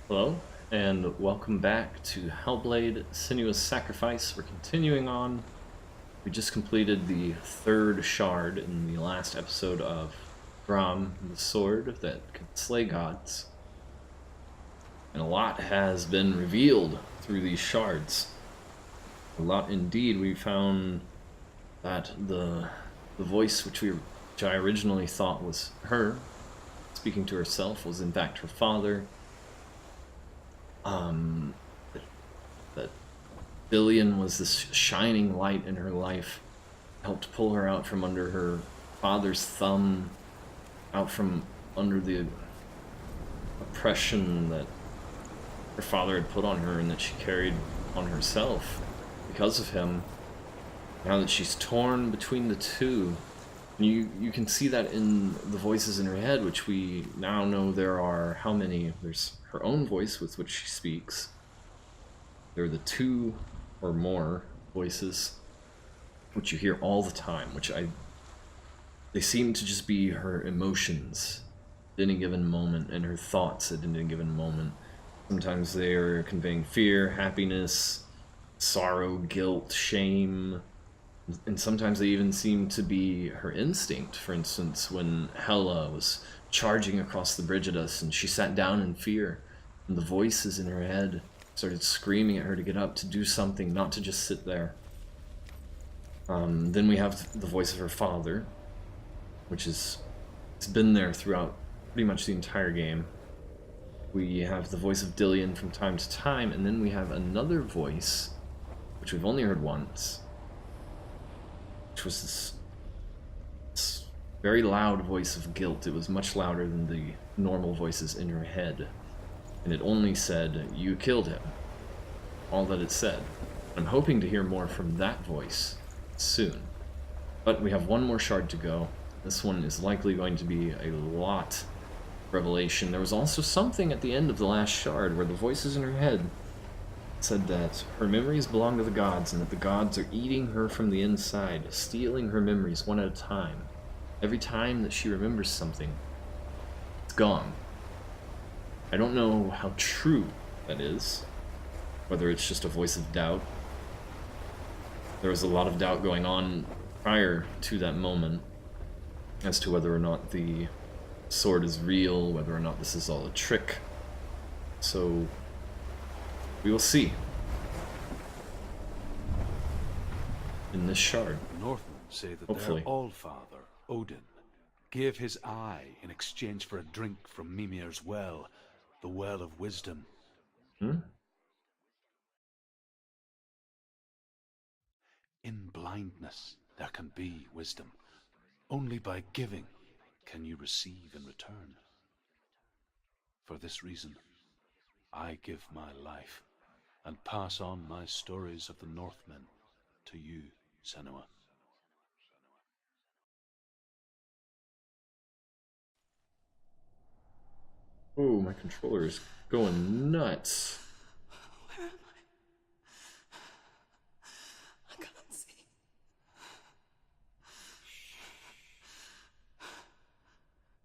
Hello, and welcome back to Hellblade, Senua's Sacrifice. We're continuing on. We just completed the third shard in the last episode of Brahm, the sword that could slay gods. And a lot has been revealed through these shards. A lot indeed. We found that the voice which I originally thought was her, speaking to herself, was in fact her father. Um, that Billion was this shining light in her life, helped pull her out from under her father's thumb, out from under the oppression that her father had put on her and that she carried on herself because of him. Now that she's torn between the two, you can see that in the voices in her head, which we now know there are how many? There's her own voice with which she speaks. There are the two or more voices which you hear all the time, they seem to just be her emotions at any given moment and her thoughts at any given moment. Sometimes they are conveying fear, happiness, sorrow, guilt, shame, and sometimes they even seem to be her instinct. For instance, when Hela was charging across the bridge at us and she sat down in fear, and the voices in her head started screaming at her to get up, to do something, not to just sit there. Then we have the voice of her father, which it's been there throughout pretty much the entire game. We have the voice of Dillion from time to time, and then we have another voice, which we've only heard once, which was this very loud voice of guilt. It was much louder than the normal voices in her head, and it only said, "You killed him." All that it said. I'm hoping to hear more from that voice soon. But we have one more shard to go. This one is likely going to be a lot of revelation. There was also something at the end of the last shard where the voices in her head said that her memories belong to the gods and that the gods are eating her from the inside, stealing her memories one at a time. Every time that she remembers something, it's gone. I don't know how true that is, whether it's just a voice of doubt. There was a lot of doubt going on prior to that moment as to whether or not the sword is real, whether or not this is all a trick. So we will see in this shard. The Northmen say that Hopefully. their Allfather, Odin, gave his eye in exchange for a drink from Mimir's well, the Well of Wisdom. In blindness there can be wisdom. Only by giving can you receive in return. For this reason, I give my life and pass on my stories of the Northmen to you, Senua. Oh, my controller is going nuts. Where am I? I can't see.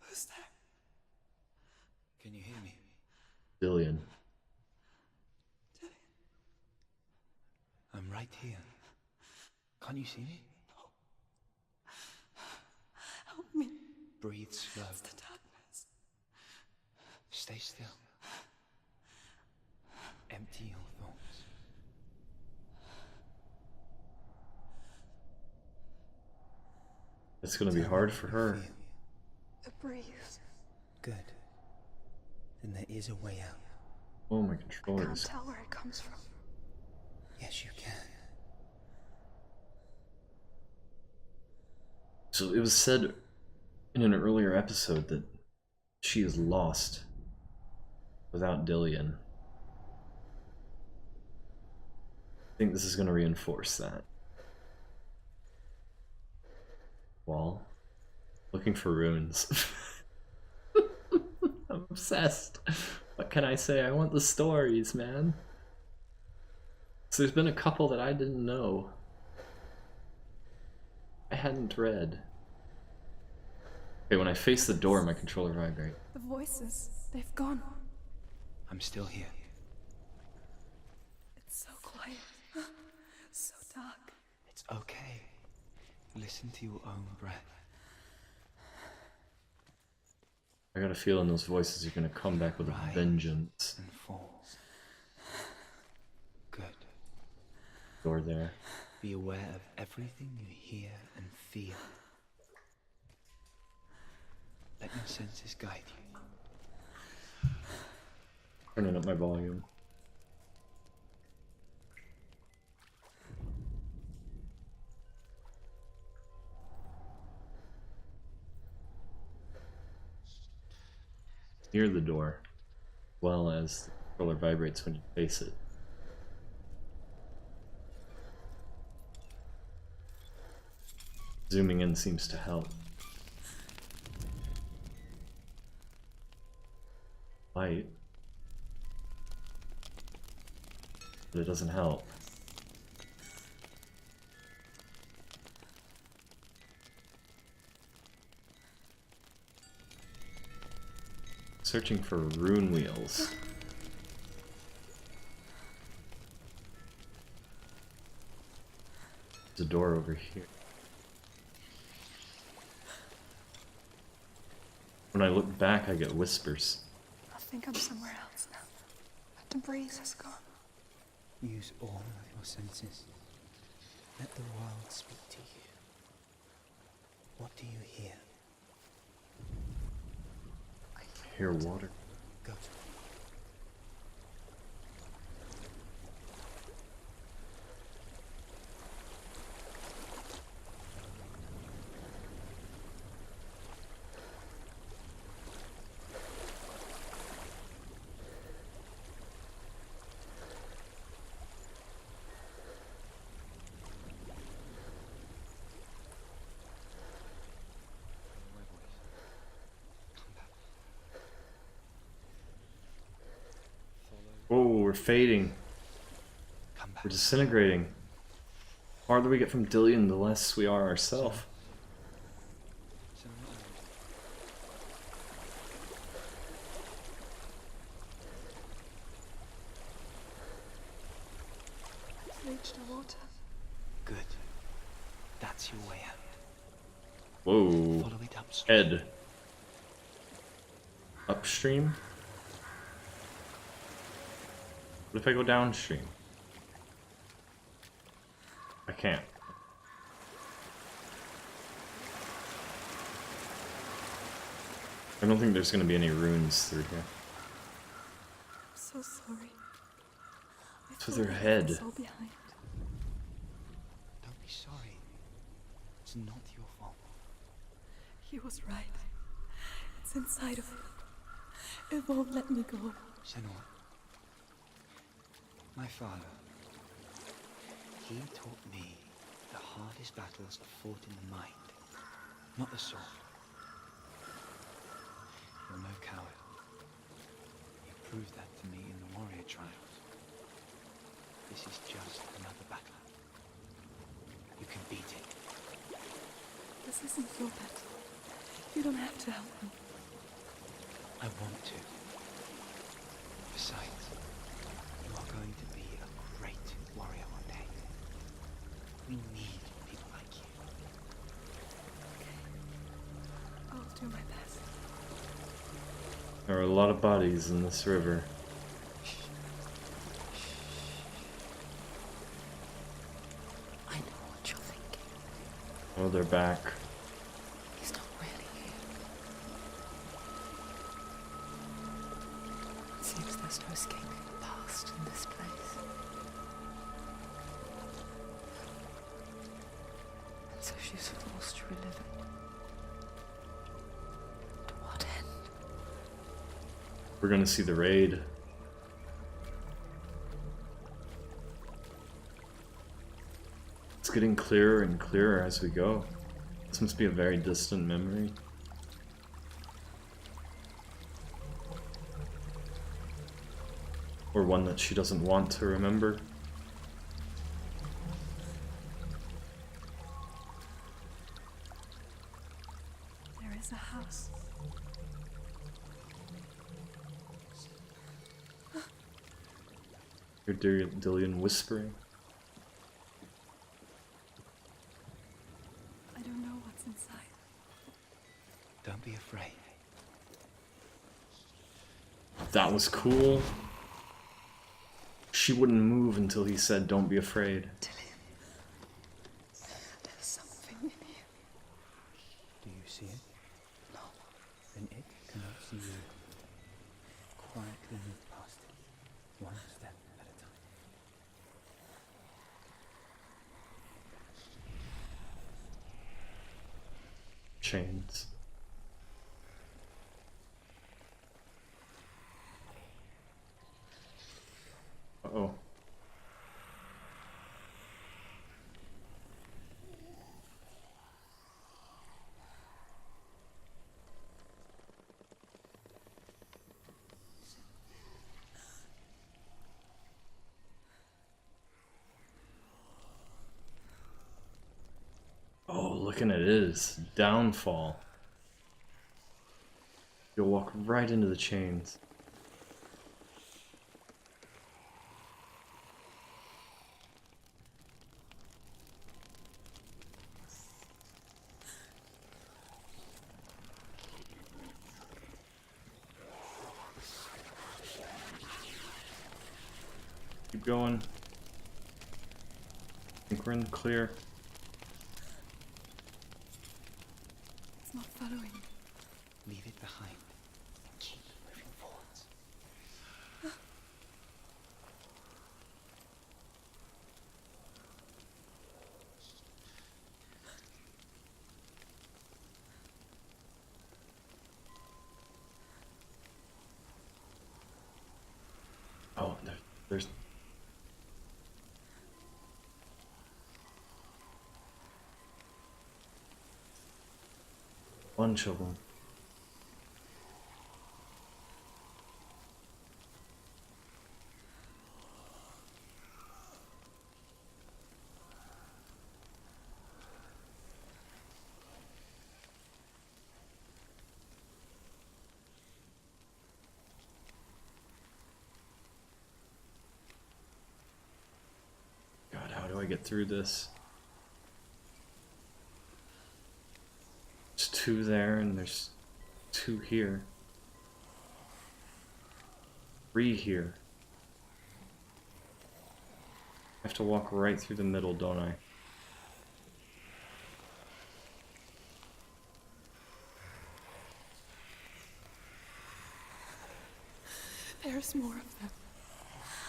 Who's there? Can you hear me? Billion. I'm right here. Can't you see me? Help me. Breathe slow. It's the darkness. Stay still. Empty your thoughts. It's gonna be hard for her. Feel. The breeze. Good. Then there is a way out. Oh, my I controller can't is... tell where it comes from. Yes, you can. So it was said in an earlier episode that she is lost without Dillion. I think this is going to reinforce that. Wall. Looking for runes. I'm obsessed. What can I say? I want the stories, man. So there's been a couple that I didn't know. I hadn't read. Okay, when I face the door, my controller vibrates. The voices, they've gone. I'm still here. It's so quiet. So dark. It's okay. Listen to your own breath. I got a feeling those voices are gonna come back with a Rise vengeance. and fall. Good. Door there. Be aware of everything you hear and feel. Let your senses guide you. Turning up my volume. Near the door, as well as the controller vibrates when you face it. Zooming in seems to help. Light. But it doesn't help. Searching for rune wheels. There's a door over here. When I look back, I get whispers. I think I'm somewhere else now. The breeze has gone. Use all of your senses. Let the world speak to you. What do you hear? I hear water. Go. Whoa, we're fading. Come back. We're disintegrating. The farther we get from Dillion, the less we are ourselves. I've reached the water. Good. That's your way out. Whoa. Follow it upstream. Ed. Upstream? What if I go downstream? I can't. I don't think there's going to be any runes through here. I'm so sorry. I To thought their I head. was all behind. Don't be sorry. It's not your fault. He was right. It's inside of me. It won't let me go. Senua. My father. He taught me the hardest battles are fought in the mind, not the sword. You're no coward. You proved that to me in the warrior trials. This is just another battle. You can beat it. This isn't your battle. You don't have to help me. I want to. Besides, you are going to be a great warrior one day. We need people like you. I'll do my best. There are a lot of bodies in this river. I know what you're thinking. Oh, they're back. He's not really here. It seems there's no escaping the past in this place. And so she's forced to relive it. To what end? We're gonna see the raid. It's getting clearer and clearer as we go. This must be a very distant memory. Or one that she doesn't want to remember. There is a house. Hear Dillion whispering. I don't know what's inside. Don't be afraid. That was cool. She wouldn't move until he said, "Don't be afraid." There's something in here. Do you see it? No. Then it cannot see you. Quietly move past it, one step at a time. Chains. Uh-oh. Oh, looking at his downfall. You'll walk right into the chains. Keep going. I think we're in the clear. It's not following. Leave it behind and keep moving forwards. Oh, there's... bunch of them. God, how do I get through this? There's two there and there's two here. Three here. I have to walk right through the middle, don't I? There's more of them.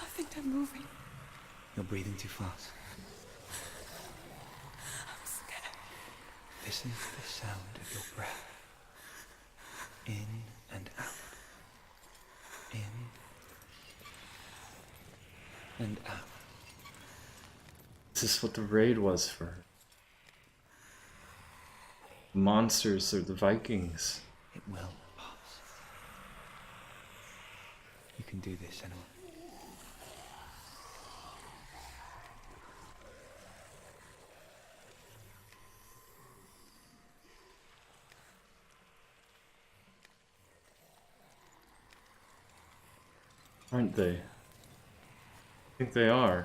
I think they're moving. You're breathing too fast. I'm scared. Listen to the sound of your breath. In and out. In and out. This is what the raid was for her. The monsters are the Vikings. It will pass. You can do this, Senua. Aren't they? I think they are.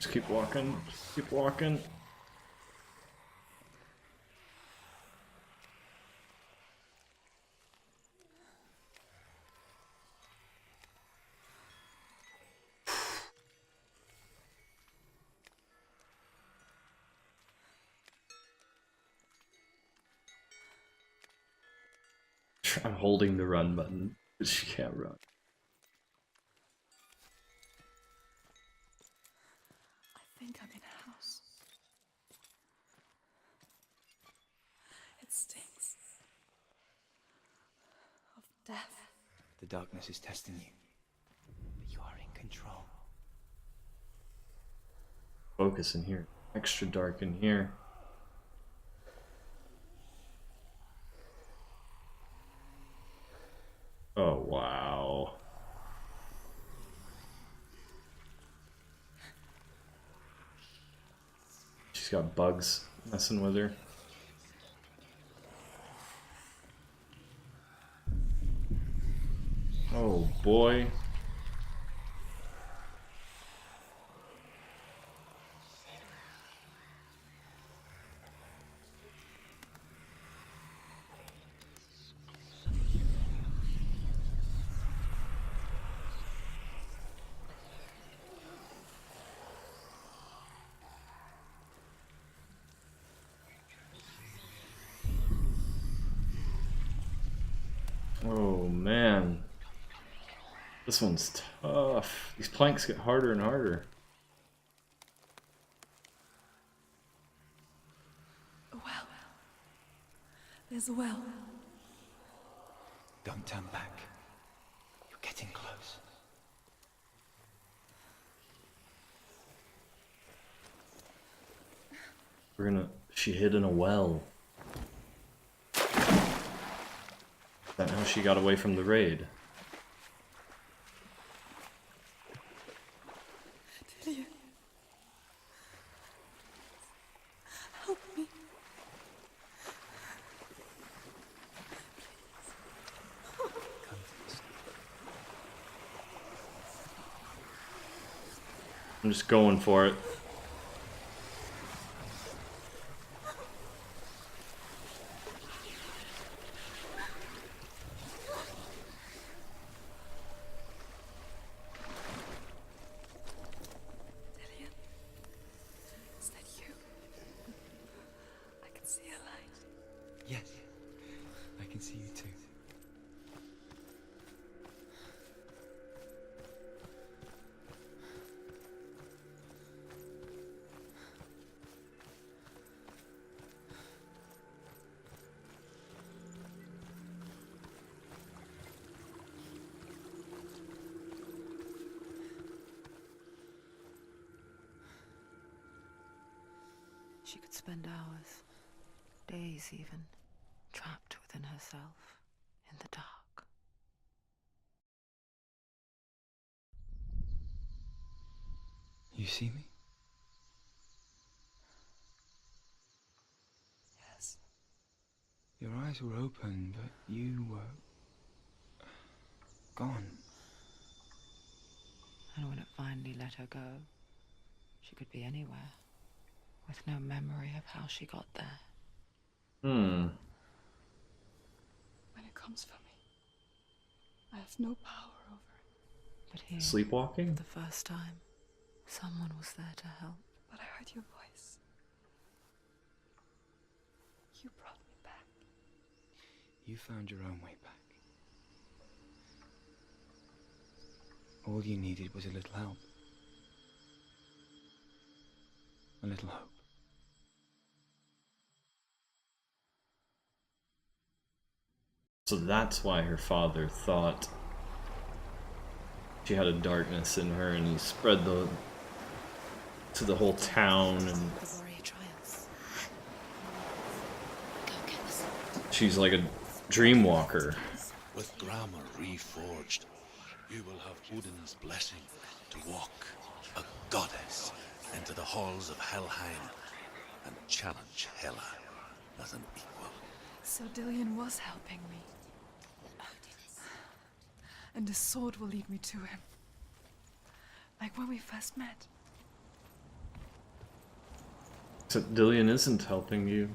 Just keep walking. Keep walking. I'm holding the run button, but she can't run. I think I'm in a house. It stinks. Of death. The darkness is testing you. But you are in control. Focus in here. Extra dark in here. Oh, wow. She's got bugs messing with her. Oh boy. Oh man. This one's tough. These planks get harder and harder. A well. There's a well. Don't turn back. You're getting close. She hid in a well. Is that how she got away from the raid? Dillion. Help me. Come to this. I'm just going for it. Dillion. Is that you? I can see a light. Yes, I can see you too. She could spend hours, days even, trapped within herself, in the dark. You see me? Yes. Your eyes were open, but you were gone. And when it finally let her go, she could be anywhere, with no memory of how she got there. Hmm. When it comes for me, I have no power over it. But here, Sleepwalking? for the first time, someone was there to help. But I heard your voice. You brought me back. You found your own way back. All you needed was a little help. A little hope. So that's why her father thought she had a darkness in her, and he spread to the whole town, and The warrior trials. Go get the sword. she's like a dream walker. With grammar reforged, you will have Odin's blessing to walk, a goddess, into the halls of Helheim and challenge Hela as an equal. So Dillion was helping me. And the sword will lead me to him. Like when we first met. Except Dillion isn't helping you.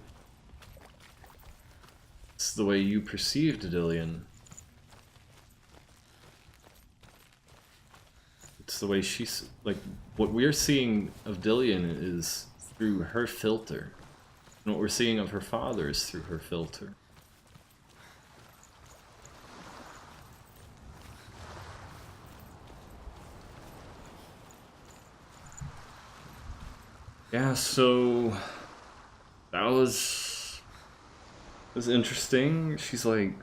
It's the way you perceived Dillion. It's the way she's like what we're seeing of Dillion is through her filter. And what we're seeing of her father is through her filter. Yeah, so that was interesting. She's like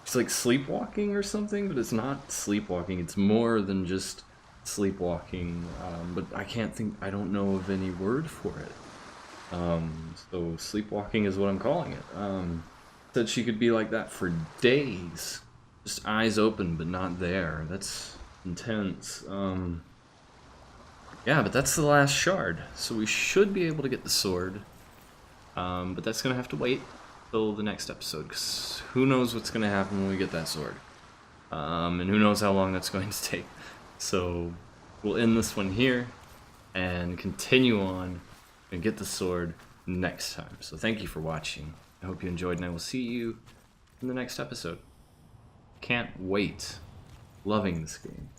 sleepwalking or something, but it's not sleepwalking. It's more than just sleepwalking. But I don't know of any word for it. So sleepwalking is what I'm calling it. Said she could be like that for days, just eyes open but not there. That's intense. Yeah, but that's the last shard, so we should be able to get the sword. But that's gonna have to wait till the next episode, because who knows what's gonna happen when we get that sword. And who knows how long that's going to take. So we'll end this one here and continue on and get the sword next time. So thank you for watching. I hope you enjoyed, and I will see you in the next episode. Can't wait. Loving this game.